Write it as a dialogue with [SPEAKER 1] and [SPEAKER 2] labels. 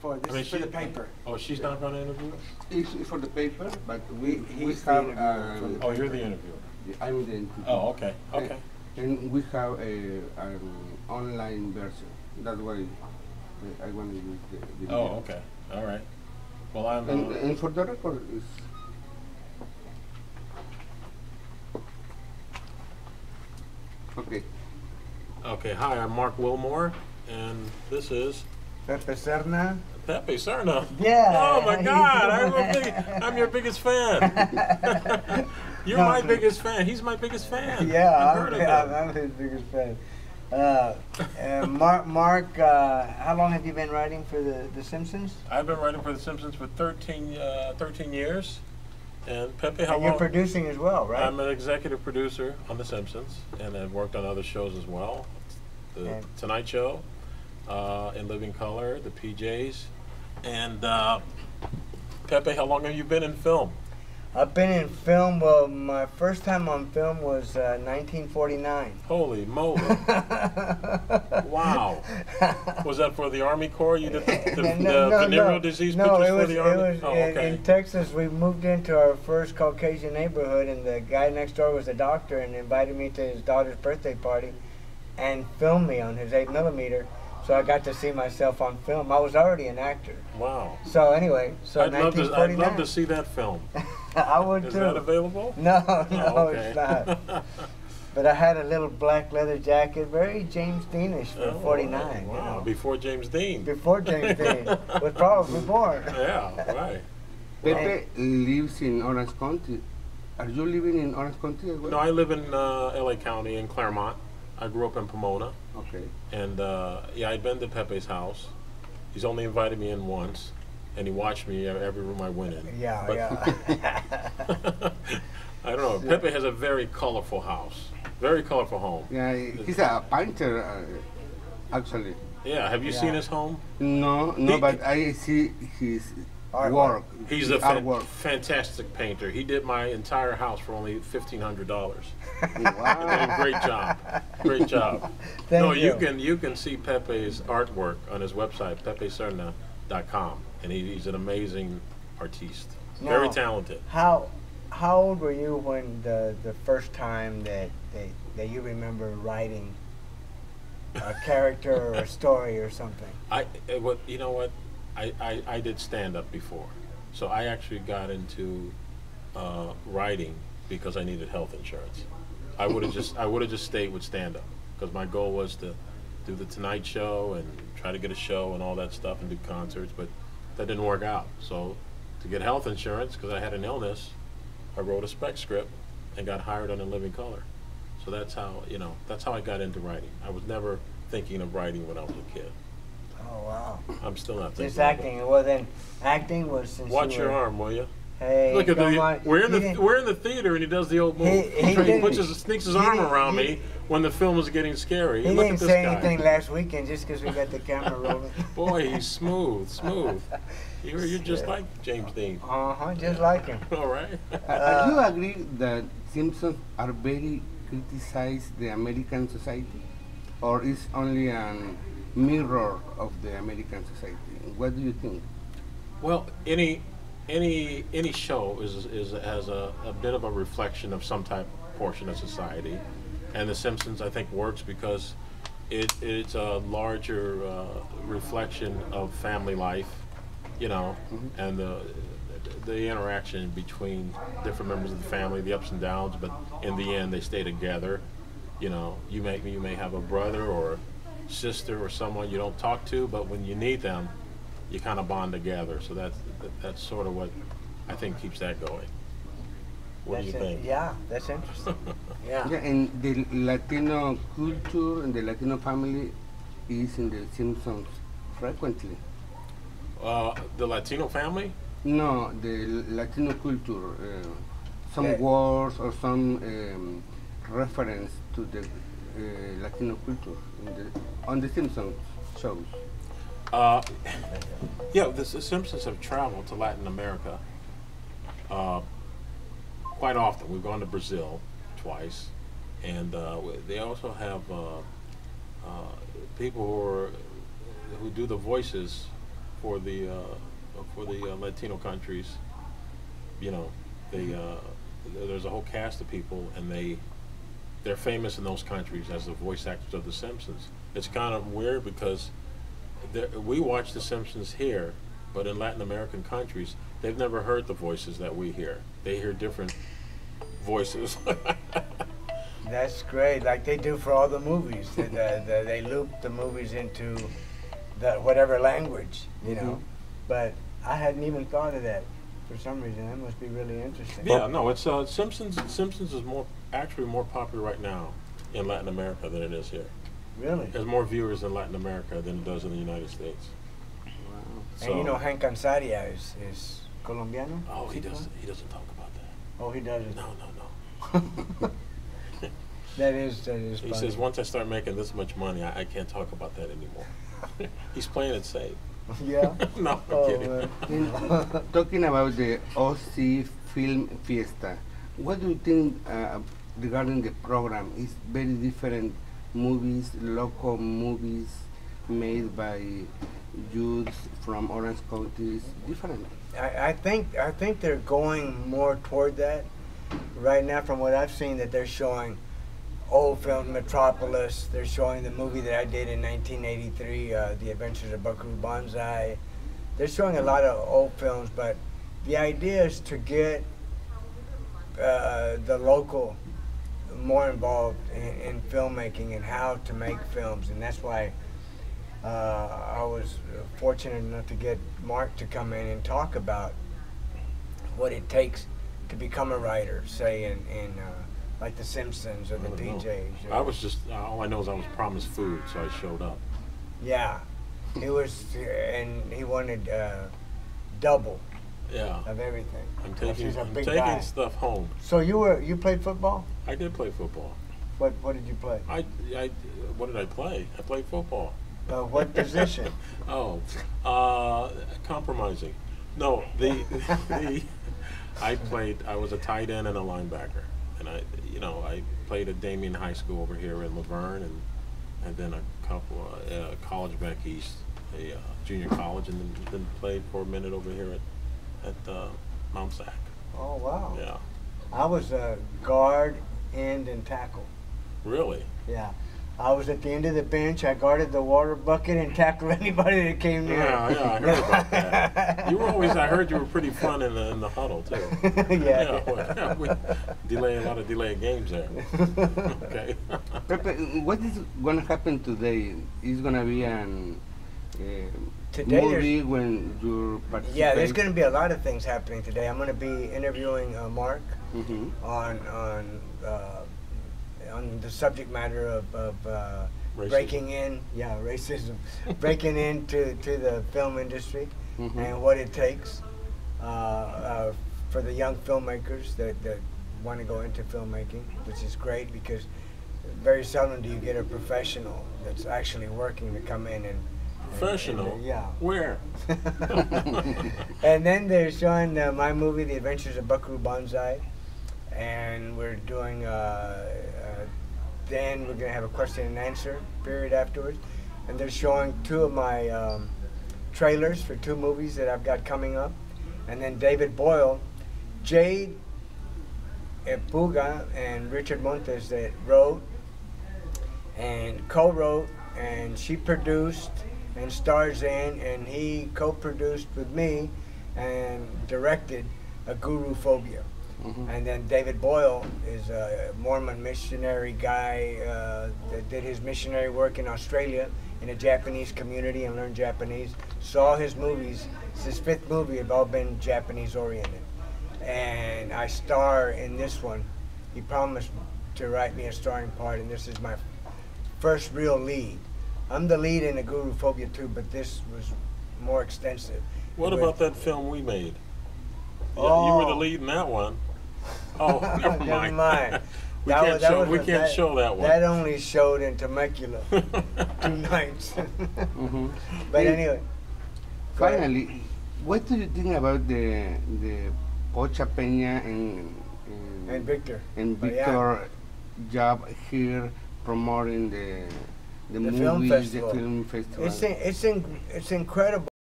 [SPEAKER 1] for the paper.
[SPEAKER 2] Oh, she's not going to interview us?
[SPEAKER 3] It's for the paper, but we
[SPEAKER 1] He's
[SPEAKER 3] have.
[SPEAKER 1] the interviewer.
[SPEAKER 2] Oh, you're the interviewer.
[SPEAKER 3] I'm the interviewer.
[SPEAKER 2] Oh, okay, okay.
[SPEAKER 3] And we have an online version. That's why I want to use the video.
[SPEAKER 2] Oh, okay, all right. Well, I'm.
[SPEAKER 3] And for the record, is okay.
[SPEAKER 2] Okay, hi, I'm Marc Wilmore, and this is
[SPEAKER 1] Pepe Serna.
[SPEAKER 2] Pepe Serna.
[SPEAKER 1] Yeah.
[SPEAKER 2] Oh my God, I'm your biggest fan. You're my biggest fan. He's my biggest fan.
[SPEAKER 1] Yeah, I'm his biggest fan. Mark, how long have you been writing for the Simpsons?
[SPEAKER 2] I've been writing for The Simpsons for 13 years. And Pepe, how
[SPEAKER 1] And
[SPEAKER 2] long?
[SPEAKER 1] you're producing as well, right?
[SPEAKER 2] I'm an executive producer on The Simpsons, and I've worked on other shows as well. The Tonight Show, In Living Color, The PJs. And Pepe, how long have you been in film?
[SPEAKER 1] I've been in film, well, my first time on film was 1949.
[SPEAKER 2] Holy moly. Wow. Was that for the Army Corps? You did the venereal disease pictures for the Army?
[SPEAKER 1] It was in Texas. We moved into our first Caucasian neighborhood, and the guy next door was a doctor and invited me to his daughter's birthday party and filmed me on his 8mm. So I got to see myself on film. I was already an actor.
[SPEAKER 2] Wow.
[SPEAKER 1] So anyway,
[SPEAKER 2] I'd love to see that film.
[SPEAKER 1] I would too.
[SPEAKER 2] Is that available?
[SPEAKER 1] No,
[SPEAKER 2] okay.
[SPEAKER 1] It's not. But I had a little black leather jacket, very James Deanish for 49.
[SPEAKER 2] Wow,
[SPEAKER 1] you know?
[SPEAKER 2] Before James Dean.
[SPEAKER 1] Before James Dean was probably born.
[SPEAKER 2] Yeah, right.
[SPEAKER 3] Pepe lives in Orange County. Are you living in Orange County as well?
[SPEAKER 2] No, I live in LA County in Claremont. I grew up in Pomona.
[SPEAKER 3] Okay.
[SPEAKER 2] And yeah, I'd been to Pepe's house. He's only invited me in once, and he watched me every room I went in.
[SPEAKER 1] Yeah,
[SPEAKER 2] but
[SPEAKER 1] yeah.
[SPEAKER 2] I don't know. Pepe has a very colorful house, very colorful home.
[SPEAKER 3] Yeah, he's a painter, actually.
[SPEAKER 2] Yeah, have you seen his home?
[SPEAKER 3] No, but I see his work.
[SPEAKER 2] He's a fantastic painter. He did my entire house for only $1,500.
[SPEAKER 3] Wow!
[SPEAKER 2] Great job, great job.
[SPEAKER 1] Thank
[SPEAKER 2] you can see Pepe's artwork on his website, pepeserna.com, and he's an amazing artiste.
[SPEAKER 1] Now,
[SPEAKER 2] very talented.
[SPEAKER 1] How old were you when the first time that you remember writing a character or a story or something?
[SPEAKER 2] You know what? I did stand-up before, so I actually got into writing because I needed health insurance. I would have just stayed with stand-up because my goal was to do the Tonight Show and try to get a show and all that stuff and do concerts, but that didn't work out. So to get health insurance, because I had an illness, I wrote a spec script and got hired on In Living Color. So that's how I got into writing. I was never thinking of writing when I was a kid.
[SPEAKER 1] Oh wow!
[SPEAKER 2] I'm still not thinking.
[SPEAKER 1] Just acting. Well then, acting was since.
[SPEAKER 2] Watch your arm, will you?
[SPEAKER 1] Hey,
[SPEAKER 2] look at we're in the theater, and he does the old move. He sneaks his arm around me when the film is getting scary.
[SPEAKER 1] He didn't say anything last weekend just because we got the camera rolling.
[SPEAKER 2] Boy, he's smooth. You're just like James Dean.
[SPEAKER 1] Just like him.
[SPEAKER 2] All right.
[SPEAKER 3] Do you agree that Simpsons are very criticize the American society, or is only a mirror of the American society? What do you think?
[SPEAKER 2] Well, any show has a bit of a reflection of some type portion of society, and The Simpsons I think works because it's a larger reflection of family life, and the interaction between different members of the family, the ups and downs, but in the end they stay together. You may have a brother or a sister or someone you don't talk to, but when you need them, you kind of bond together. So that's sort of what I think keeps that going. What do you think?
[SPEAKER 1] Yeah, that's interesting. Yeah,
[SPEAKER 3] and the Latino culture and the Latino family is in the Simpsons frequently.
[SPEAKER 2] The Latino family?
[SPEAKER 3] No, the Latino culture. Some words or some reference to the Latino culture on the Simpsons shows.
[SPEAKER 2] Yeah, the Simpsons have traveled to Latin America quite often. We've gone to Brazil twice, and they also have people who do the voices for the Latino countries, you know, they there's a whole cast of people, and they're famous in those countries as the voice actors of The Simpsons. It's kind of weird because we watch The Simpsons here, but in Latin American countries, they've never heard the voices that we hear. They hear different voices.
[SPEAKER 1] That's great, like they do for all the movies. They loop the movies into whatever language, you know. But I hadn't even thought of that. For some reason, that must be really interesting.
[SPEAKER 2] Yeah, no, it's Simpsons. Simpsons is actually more popular right now in Latin America than it is here.
[SPEAKER 1] Really?
[SPEAKER 2] There's more viewers in Latin America than it does in the United States.
[SPEAKER 3] Wow.
[SPEAKER 1] And you know, Hank Ansaria is Colombiano?
[SPEAKER 2] Oh, he doesn't talk about that.
[SPEAKER 1] Oh, he doesn't.
[SPEAKER 2] No.
[SPEAKER 1] That is
[SPEAKER 2] He
[SPEAKER 1] funny.
[SPEAKER 2] says, once I start making this much money, I can't talk about that anymore. He's playing it safe.
[SPEAKER 1] Yeah.
[SPEAKER 2] No, I'm kidding.
[SPEAKER 3] Talking about the OC Film Fiesta, what do you think regarding the program? It's very different movies, local movies made by youths from Orange County is different.
[SPEAKER 1] I think they're going more toward that right now. From what I've seen, that they're showing old films, Metropolis. They're showing the movie that I did in 1983, The Adventures of Buckaroo Banzai. They're showing a lot of old films, but the idea is to get the local more involved in filmmaking and how to make films, and that's why I was fortunate enough to get Marc to come in and talk about what it takes to become a writer, say in like The Simpsons or the PJs.
[SPEAKER 2] I was just, all I know is I was promised food, so I showed up.
[SPEAKER 1] Yeah, it was, and he wanted double
[SPEAKER 2] Yeah.
[SPEAKER 1] of everything.
[SPEAKER 2] I'm
[SPEAKER 1] He's
[SPEAKER 2] taking
[SPEAKER 1] a big guy.
[SPEAKER 2] stuff home.
[SPEAKER 1] So you played football?
[SPEAKER 2] I did play football.
[SPEAKER 1] What did you play?
[SPEAKER 2] What did I play? I played football.
[SPEAKER 1] What position?
[SPEAKER 2] Compromising. No, I was a tight end and a linebacker, and I played at Damien High School over here in Laverne, and then a couple college back east, a junior college, and then played for a minute over here at Mount Sac.
[SPEAKER 1] Oh wow.
[SPEAKER 2] Yeah.
[SPEAKER 1] I was a guard, end, and tackle.
[SPEAKER 2] Really?
[SPEAKER 1] Yeah. I was at the end of the bench. I guarded the water bucket and tackled anybody that came near.
[SPEAKER 2] Yeah, I heard about that. You were always, I heard you were pretty fun in the huddle, too.
[SPEAKER 1] Yeah.
[SPEAKER 2] We a lot of delayed games there. Okay.
[SPEAKER 3] Pepe, what is going to happen today? Is going to be an
[SPEAKER 1] Today
[SPEAKER 3] movie when you participate?
[SPEAKER 1] Yeah, there's going to be a lot of things happening today. I'm going to be interviewing Marc on the subject matter of breaking in, racism, breaking into the film industry and what it takes for the young filmmakers that want to go into filmmaking, which is great because very seldom do you get a professional that's actually working to come in and
[SPEAKER 2] Professional?
[SPEAKER 1] Yeah.
[SPEAKER 2] Where?
[SPEAKER 1] And then they're showing my movie, The Adventures of Buckaroo Banzai, and we're doing, then we're going to have a question and answer period afterwards, and they're showing two of my trailers for two movies that I've got coming up, and then David Boyle, Jade Puga, and Richard Montes that wrote and co-wrote, and she produced and stars in, and he co-produced with me and directed A Guru Phobia. And then David Boyle is a Mormon missionary guy that did his missionary work in Australia in a Japanese community and learned Japanese. Saw his movies, it's his fifth movie, have all been Japanese oriented. And I star in this one. He promised to write me a starring part, and this is my first real lead. I'm the lead in A Guru Phobia too, but this was more extensive.
[SPEAKER 2] What about that film we made? Yeah,
[SPEAKER 1] Oh.
[SPEAKER 2] you were the lead in that one. Oh, never mind.
[SPEAKER 1] Never mind.
[SPEAKER 2] We can't show that one.
[SPEAKER 1] That only showed in Temecula 2 nights. But anyway.
[SPEAKER 3] Finally, what do you think about the Pocha Peña
[SPEAKER 1] And Victor.
[SPEAKER 3] Victor job here promoting the movies,
[SPEAKER 1] film festival.
[SPEAKER 3] the film festival?
[SPEAKER 1] It's incredible.